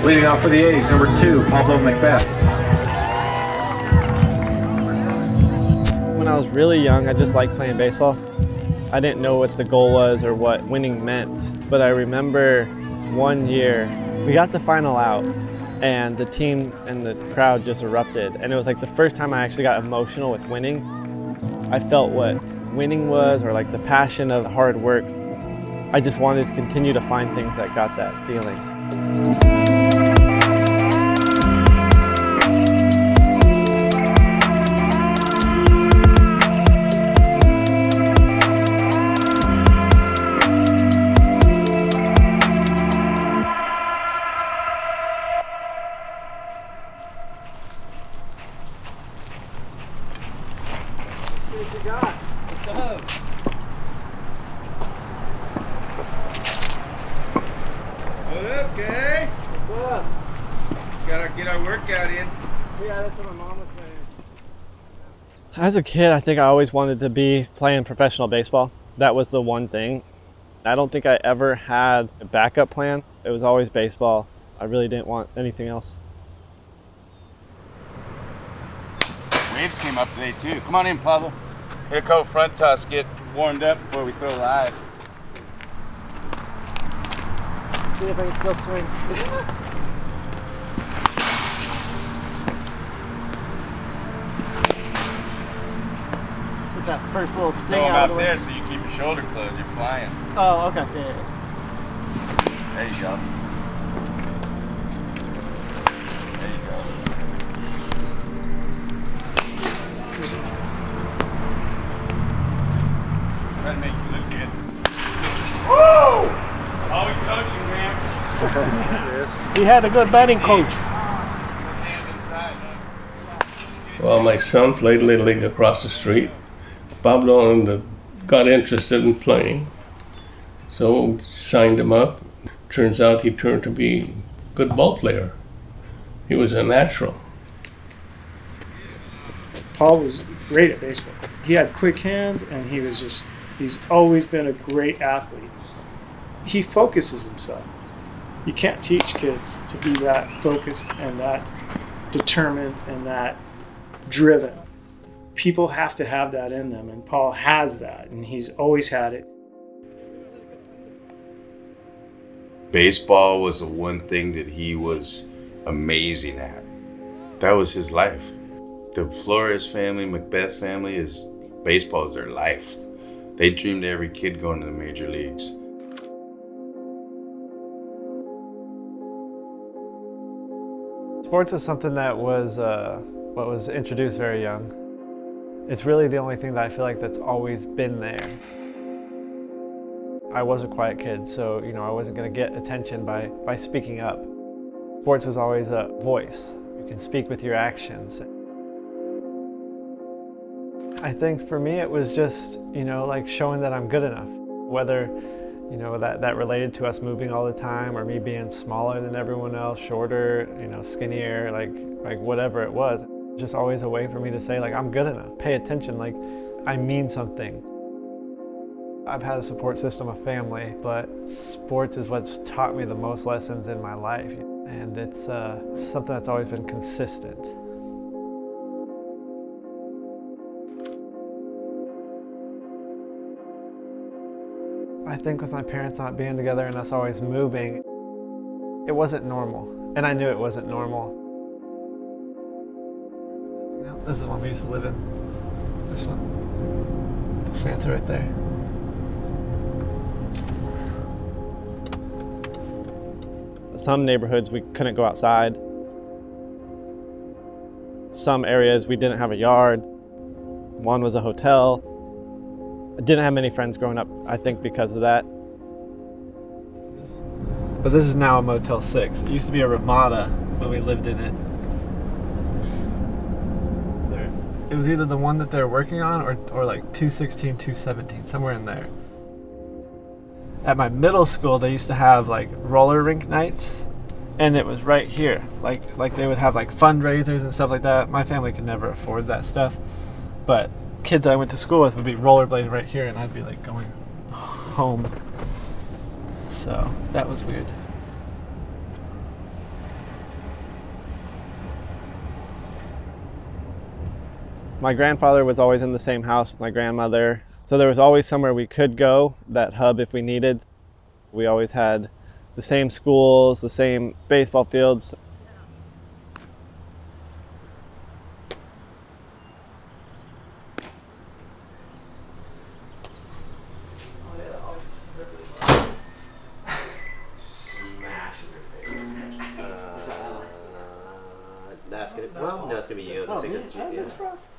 Leading off for the A's, number 2, Pablo McBeth. When I was really young, I just liked playing baseball. I didn't know what the goal was or what winning meant, but I remember one year we got the final out and the team and the crowd just erupted, and it was like the first time I actually got emotional with winning. I felt what winning was, or like the passion of hard work. I just wanted to continue to find things that got that feeling. What you got? What's up? What up, Kay? What's up? Gotta get our workout in. Yeah, that's what my mom was saying. As a kid, I think I always wanted to be playing professional baseball. That was the one thing. I don't think I ever had a backup plan. It was always baseball. I really didn't want anything else. Waves came up today, too. Come on in, Pablo. Hit a couple front toss, get warmed up before we throw live. See if I can still swing. Get that first little sting Throw them out out of the there way. so you keep your shoulder closed. You're flying. Oh, okay. Yeah. There you go. There you go. Trying to make you look good. Woo! Always coaching, man. He had a good batting coach. His hands inside, man. Well, my son played Little League across the street. Pablo got interested in playing, so signed him up. Turns out he turned to be a good ball player. He was a natural. Paul was great at baseball. He had quick hands, and he's always been a great athlete. He focuses himself. You can't teach kids to be that focused and that determined and that driven. People have to have that in them, and Paul has that, and he's always had it. Baseball was the one thing that he was amazing at. That was his life. The Flores family, McBeth family, baseball is their life. They dreamed of every kid going to the major leagues. Sports was something that was introduced very young. It's really the only thing that I feel like that's always been there. I was a quiet kid, so I wasn't going to get attention by speaking up. Sports was always a voice. You can speak with your actions. I think for me it was just, like showing that I'm good enough. Whether, that related to us moving all the time, or me being smaller than everyone else, shorter, skinnier, like whatever it was. Just always a way for me to say, like, I'm good enough. Pay attention, like I mean something. I've had a support system of family, but sports is what's taught me the most lessons in my life. And it's something that's always been consistent. I think with my parents not being together and us always moving, it wasn't normal. And I knew it wasn't normal. This is the one we used to live in. This one. The Santa right there. Some neighborhoods we couldn't go outside. Some areas we didn't have a yard. One was a hotel. I didn't have many friends growing up, I think because of that. But this is now a Motel 6. It used to be a Ramada when we lived in it. It was either the one that they're working on or like 216, 217, somewhere in there. At my middle school, they used to have like roller rink nights, and it was right here. Like they would have like fundraisers and stuff like that. My family could never afford that stuff, but kids I went to school with would be rollerblading right here, and I'd be like going home. So that was weird. My grandfather was always in the same house with my grandmother, so there was always somewhere we could go, that hub if we needed. We always had the same schools, the same baseball fields. That's gonna. Well, no, it's gonna be you. That's for us.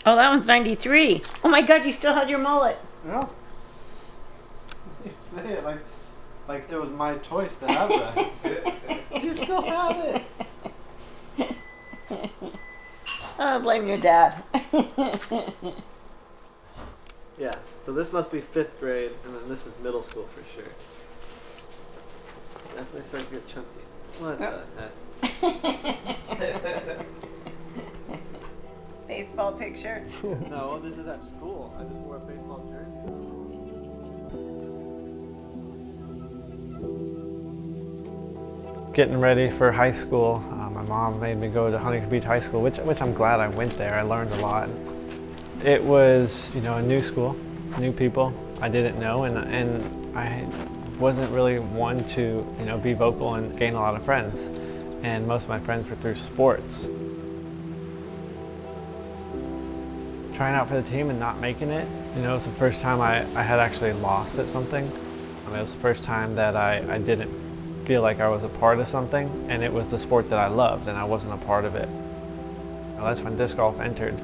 Oh, that one's 93. Oh my God, you still had your mullet. No. You say it like it was my choice to have that. You still had it. Oh, blame your dad. Yeah, so this must be 5th grade, and then this is middle school for sure. Definitely starting to get chunky. What the heck? Baseball picture. No, this is at school. I just wore a baseball jersey to school. Getting ready for high school, my mom made me go to Huntington Beach High School, which I'm glad I went there. I learned a lot. It was, a new school, new people I didn't know, and I wasn't really one to, be vocal and gain a lot of friends. And most of my friends were through sports. Trying out for the team and not making it, it was the first time I had actually lost at something. It was the first time that I didn't feel like I was a part of something, and it was the sport that I loved and I wasn't a part of it. That's when disc golf entered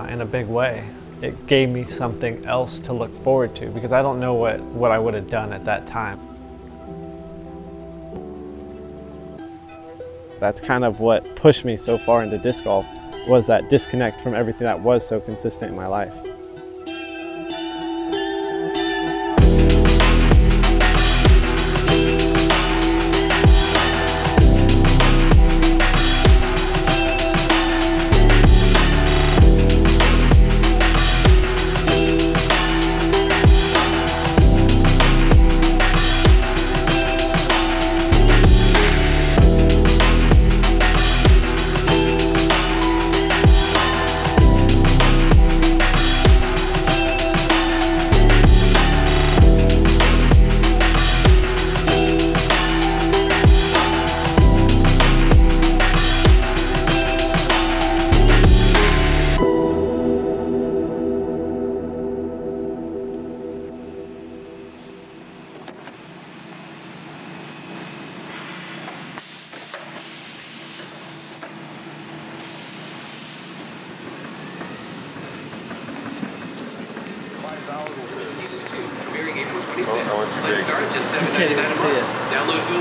in a big way. It gave me something else to look forward to, because I don't know what I would have done at that time. That's kind of what pushed me so far into disc golf, was that disconnect from everything that was so consistent in my life.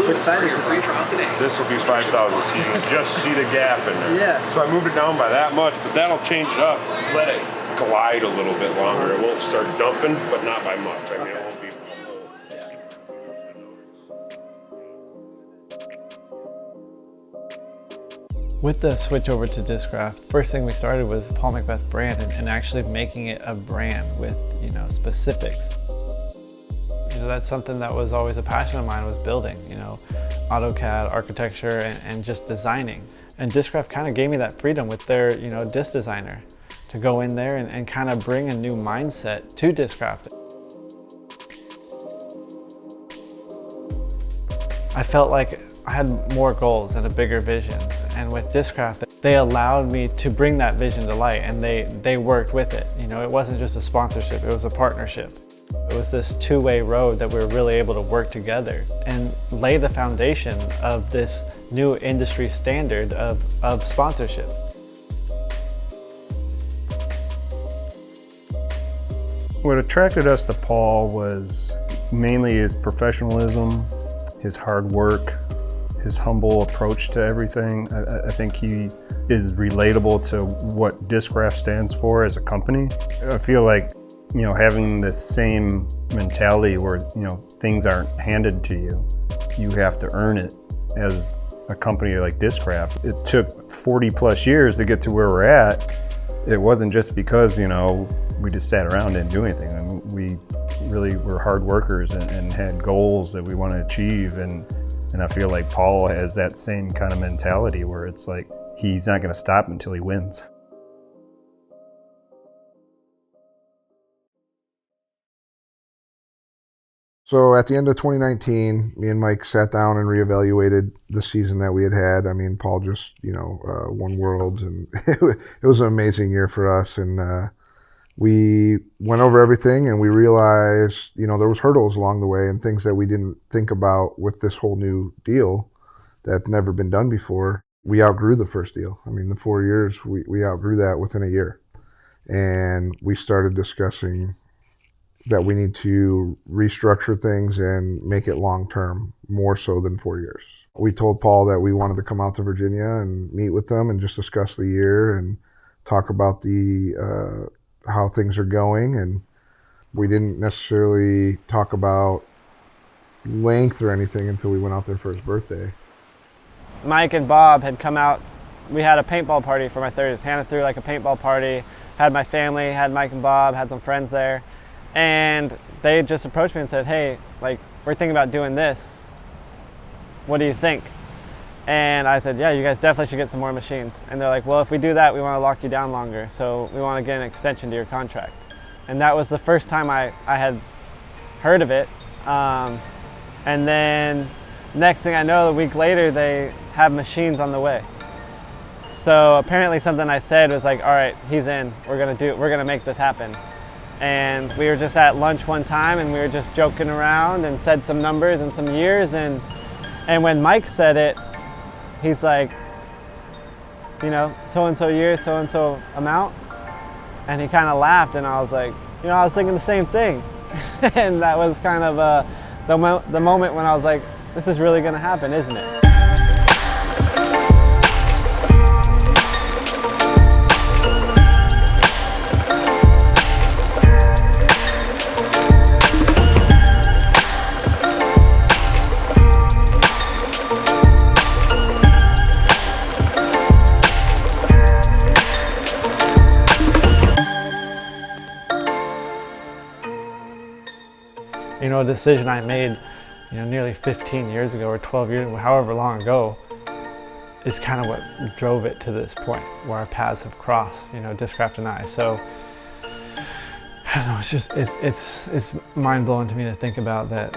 Which side is it? This will be 5,000, so you can just see the gap in there. Yeah. So I moved it down by that much, but that'll change it up. Let it glide a little bit longer. It won't start dumping, but not by much. I mean, it won't be. With the switch over to Discraft, first thing we started was Paul McBeth brand and actually making it a brand with, specifics. That's something that was always a passion of mine, was building, AutoCAD, architecture, and just designing. And Discraft kind of gave me that freedom with their, disc designer to go in there and kind of bring a new mindset to Discraft. I felt like I had more goals and a bigger vision. And with Discraft, they allowed me to bring that vision to light, and they worked with it. It wasn't just a sponsorship, it was a partnership. It was this two-way road that we were really able to work together and lay the foundation of this new industry standard of sponsorship. What attracted us to Paul was mainly his professionalism, his hard work, his humble approach to everything. I think he is relatable to what Discraft stands for as a company. I feel like having the same mentality where, things aren't handed to you. You have to earn it as a company like Discraft. It took 40 plus years to get to where we're at. It wasn't just because, we just sat around and didn't do anything. We really were hard workers and had goals that we want to achieve. And And I feel like Paul has that same kind of mentality where it's like, he's not going to stop until he wins. So at the end of 2019, me and Mike sat down and reevaluated the season that we had had. I mean, Paul just, won Worlds, and it was an amazing year for us. And we went over everything, and we realized, there was hurdles along the way and things that we didn't think about with this whole new deal that had never been done before. We outgrew the first deal. I mean, the 4 years, we outgrew that within a year. And we started discussing that we need to restructure things and make it long-term, more so than 4 years. We told Paul that we wanted to come out to Virginia and meet with them and just discuss the year and talk about how things are going. And we didn't necessarily talk about length or anything until we went out there for his birthday. Mike and Bob had come out. We had a paintball party for my 30th. Hannah threw like a paintball party, had my family, had Mike and Bob, had some friends there. And they just approached me and said, hey, we're thinking about doing this. What do you think? And I said, yeah, you guys definitely should get some more machines. And they're like, well, if we do that, we want to lock you down longer. So we want to get an extension to your contract. And that was the first time I had heard of it. And then next thing I know, a week later, they have machines on the way. So apparently something I said was like, all right, he's in. We're gonna make this happen. And we were just at lunch one time and we were just joking around and said some numbers and some years, and when Mike said it, he's like, so-and-so years, so-and-so amount, and he kind of laughed, and I was like, I was thinking the same thing. And that was kind of the moment when I was like, this is really gonna happen, isn't it? A decision I made, nearly 15 years ago or 12 years, however long ago, is kind of what drove it to this point where our paths have crossed, Discraft and I. So, I don't know, it's mind-blowing to me to think about that,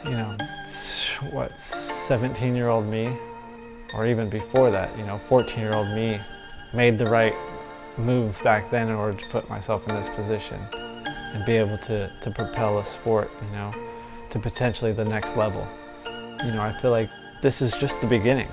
17-year-old me, or even before that, 14-year-old me made the right moves back then in order to put myself in this position and be able to propel a sport, to potentially the next level. I feel like this is just the beginning.